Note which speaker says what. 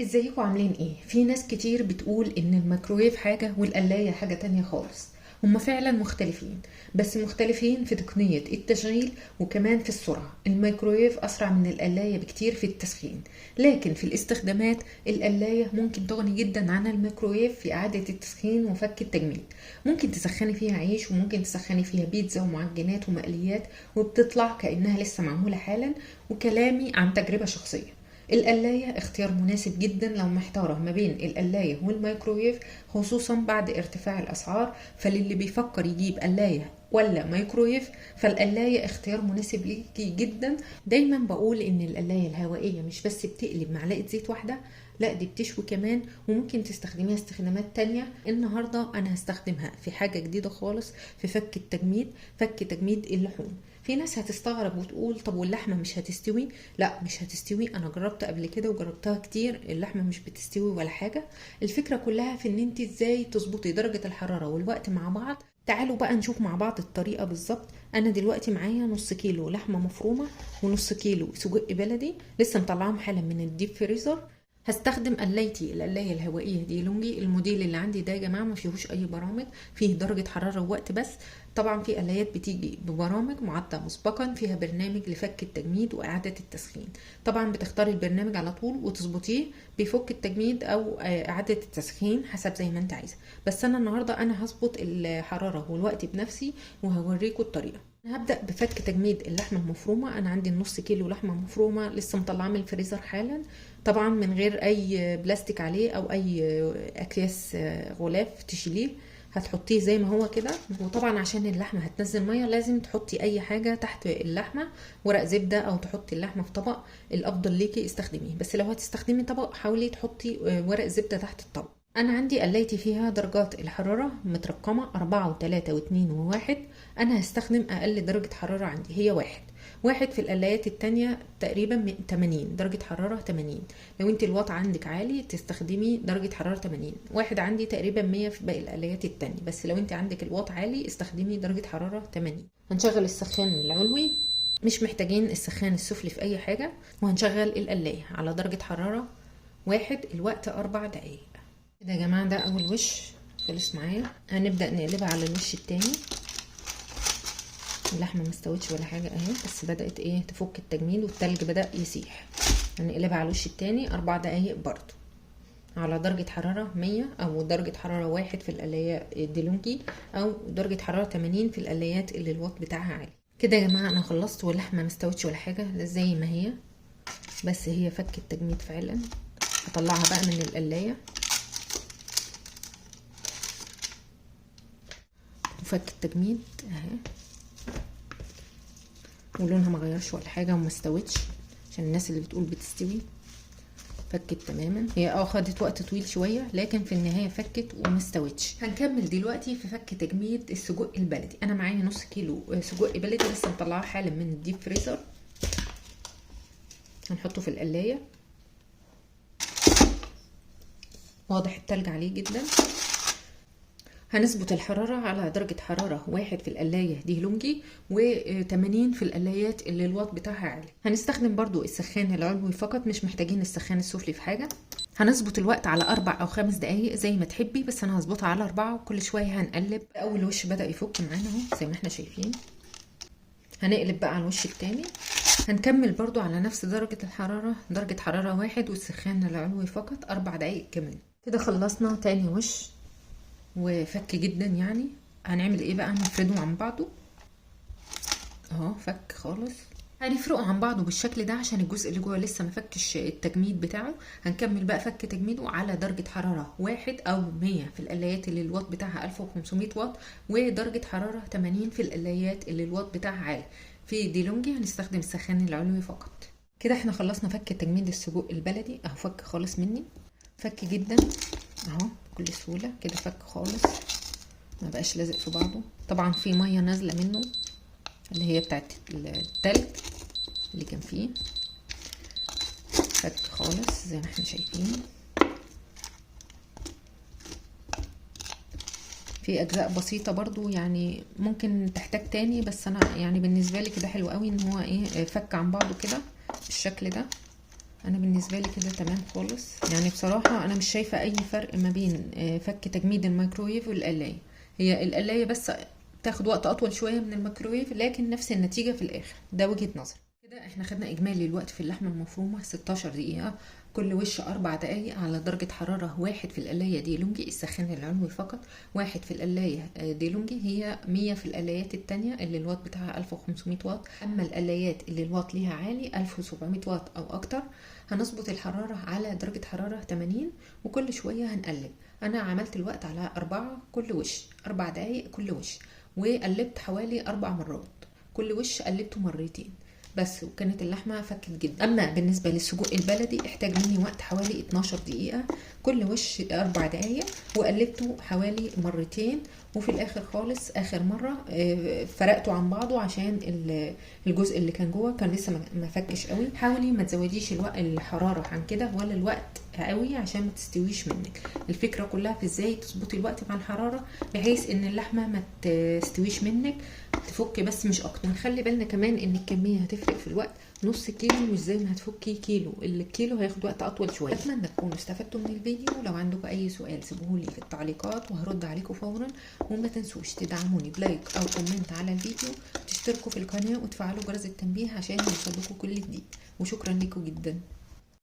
Speaker 1: ازيكم عاملين ايه؟ في ناس كتير بتقول ان الميكرويف حاجة والقلاية حاجة تانية خالص. هما فعلا مختلفين، بس مختلفين في تقنية التشغيل وكمان في السرعة. الميكرويف اسرع من القلاية بكتير في التسخين، لكن في الاستخدامات القلاية ممكن تغني جدا عن الميكرويف في اعادة التسخين وفك التجميد. ممكن تسخني فيها عيش وممكن تسخني فيها بيتزا ومعجنات ومقليات، وبتطلع كأنها لسه معمولة حالا. وكلامي عن تجربة شخصية. القلاية اختيار مناسب جدا لو محتارة ما بين القلاية والميكرويف، خصوصا بعد ارتفاع الأسعار. فللي بيفكر يجيب قلاية ولا ميكرويف، فالقلاية اختيار مناسب ليكي جدا. دايما بقول ان القلاية الهوائية مش بس بتقلب معلقة زيت واحدة، لا دي بتشوي كمان، وممكن تستخدميها استخدامات تانية. النهاردة انا هستخدمها في حاجة جديدة خالص، في فك التجميد، فك تجميد اللحوم. في ناس هتستغرب وتقول طب واللحمة مش هتستوي؟ لا مش هتستوي، انا جربت قبل كده وجربتها كتير، اللحمة مش بتستوي ولا حاجة. الفكرة كلها في ان انت ازاي تظبطي درجة الحرارة والوقت مع بعض. تعالوا بقى نشوف مع بعض الطريقة بالظبط. انا دلوقتي معايا نص كيلو لحمة مفرومة ونص كيلو سجق بلدي لسه مطلعاهم حالا من الديب فريزر. هستخدم قلايتي القلاية الهوائية دي لونجي، الموديل اللي عندي ده يا جماعة ما فيهوش اي برامج، فيه درجة حرارة ووقت بس. طبعا في قلايات بتيجي ببرامج معدة مسبقا فيها برنامج لفك التجميد وإعادة التسخين. طبعا بتختاري البرنامج على طول وتظبطيه، بيفك التجميد أو إعادة التسخين حسب زي ما انت عايزة. بس أنا النهاردة أنا هظبط الحرارة والوقت بنفسي وهوريكم الطريقة. هبدأ بفك تجميد اللحمة المفرومة. أنا عندي النص كيلو لحمة مفرومة لسه مطلعاه من الفريزر حالا، طبعا من غير أي بلاستيك عليه أو أي أكياس غلاف تشيليه. هتحطيه زي ما هو كده. وطبعا عشان اللحمه هتنزل ميه لازم تحطي اي حاجه تحت اللحمه، ورق زبده او تحطي اللحمه في طبق، الافضل ليكي استخدميه. بس لو هتستخدمي طبق حاولي تحطي ورق زبده تحت الطبق. انا عندي قلايتي فيها درجات الحراره مترقمه 4 و3 و2 و1. انا هستخدم اقل درجه حراره عندي هي واحد في القلايات التانية تقريبا 80 درجة حرارة 80. لو انت الوضع عندك عالي تستخدمي درجة حرارة 80. واحد عندي تقريبا 100 في باقي القلايات التانية، بس لو انت عندك الوضع عالي استخدمي درجة حرارة 80. هنشغل السخان العلوي، مش محتاجين السخان السفلي في اي حاجة. وهنشغل القلاية على درجة حرارة 1، الوقت 4 دقايق. كده يا جماعة ده اول وش خلص معايا. هنبدأ نقلبها على الوش التاني. اللحمه ما استوتش ولا حاجه اهي، بس بدات تفك التجميد والتلج بدا يسيح. هنقلبها على الوش التاني 4 دقايق برضو على درجة حرارة 100 أو درجة حرارة 1 في القلاية الديلونجي، أو درجة حرارة 80 في القلايات اللي الواط بتاعها عالي. كده يا جماعة أنا خلصت واللحمة ما استوتش ولا حاجة زي ما هي، بس هي فك التجميد فعلا. هطلعها بقى من القلاية وفك التجميد اهي، ولونها ما غيرش ولا حاجه وما استوتش، عشان الناس اللي بتقول بتستوي. فكت تماما، هي خدت وقت طويل شويه لكن في النهايه فكت وما استوتش. هنكمل دلوقتي في فك تجميد السجق البلدي. انا معايا نص كيلو سجق بلدي لسه مطلعاه حالا من الديب فريزر. هنحطه في القلايه، واضح التلج عليه جدا. هنظبط الحرارة على درجة حرارة 1 في القلاية دي لونجي، و80 في القلايات اللي الواط بتاعها عالي. هنستخدم برضو السخان العلوي فقط، مش محتاجين السخان السفلي في حاجة. هنظبط الوقت على 4 أو 5 دقايق زي ما تحبي، بس أنا هظبطها على 4، وكل شوية هنقلب. أول وش بدأ يفك معانا اهو زي ما احنا شايفين. هنقلب بقى على الوش التاني. هنكمل برضو على نفس درجة الحرارة، درجة حرارة 1 والسخان العلوي فقط 4 دقايق كمان. كده خلصنا تاني وش وفك جدا يعني. هنعمل ايه بقى؟ نفرده عن بعضه اهو، فك خالص. هنفرقه عن بعضه بالشكل ده عشان الجزء اللي جوه لسه ما فكش التجميد بتاعه. هنكمل بقى فك تجميده على درجة حرارة 1 أو 100 في القلايات اللي الواط بتاعها 1500 واط، ودرجة حرارة 80 في القلايات اللي الواط بتاعها عالي. في ديلونجي هنستخدم السخان العلوي فقط. كده احنا خلصنا فك تجميد السجق البلدي اهو، فك خالص مني، فك جدا اهو بكل سهولة كده، فك خالص ما بقاش لازق في بعضه. طبعا في ميه نازله منه اللي هي بتاعت التلج اللي كان فيه، فك خالص زي ما احنا شايفين. في اجزاء بسيطه برضو يعني ممكن تحتاج تاني، بس انا يعني بالنسبه لي كده حلو قوي ان هو فك عن بعضه كده بالشكل ده. انا بالنسبه لي كده تمام خالص. يعني بصراحه انا مش شايفه اي فرق ما بين فك تجميد الميكرويف والقلايه. هي القلايه بس تاخد وقت اطول شويه من الميكرويف، لكن نفس النتيجه في الاخر. ده وجهه نظري. كده احنا خدنا اجمالي الوقت في اللحمه المفرومه 16 دقيقه، كل وش 4 دقايق على درجة حرارة 1 في القلاية ديلونجي السخان العلوي فقط، 1 في القلاية ديلونجي. هي 100 في القلايات التانية اللي الواط بتاعها 1500 واط. أما القلايات اللي الواط ليها عالي 1700 واط أو أكتر، هنظبط الحرارة على درجة حرارة 80 وكل شوية هنقلب. أنا عملت الوقت على 4 كل وش، 4 دقايق كل وش، وقلبت حوالي 4 مرات، كل وش قلبته مرتين بس، وكانت اللحمه فكت جدا. اما بالنسبه للسجق البلدي احتاج مني وقت حوالي 12 دقيقه، كل وش 4 دقايق، وقلبته حوالي مرتين، وفي الاخر خالص اخر مره فرقته عن بعضه عشان الجزء اللي كان جوه كان لسه ما فكش قوي. حاولي ما تزوديش الحراره عن كده ولا الوقت قوي عشان ما تستويش منك. الفكره كلها في ازاي تظبطي الوقت مع الحراره بحيث ان اللحمه ما تستويش منك، تفك بس مش اكتر. خلي بالنا كمان ان الكميه هتفرق في الوقت، نص كيلو مش زي ما هتفكي كيلو، الكيلو هياخد وقت اطول شويه. اتمنى تكونوا استفدتوا من الفيديو. لو عندكم اي سؤال سيبوهولي في التعليقات وهرد عليكم فورا. وما تنسوش تدعموني بلايك او كومنت على الفيديو، تشتركوا في القناه وتفعلوا جرس التنبيه عشان يوصلكوا كل جديد. وشكرا لكم جدا.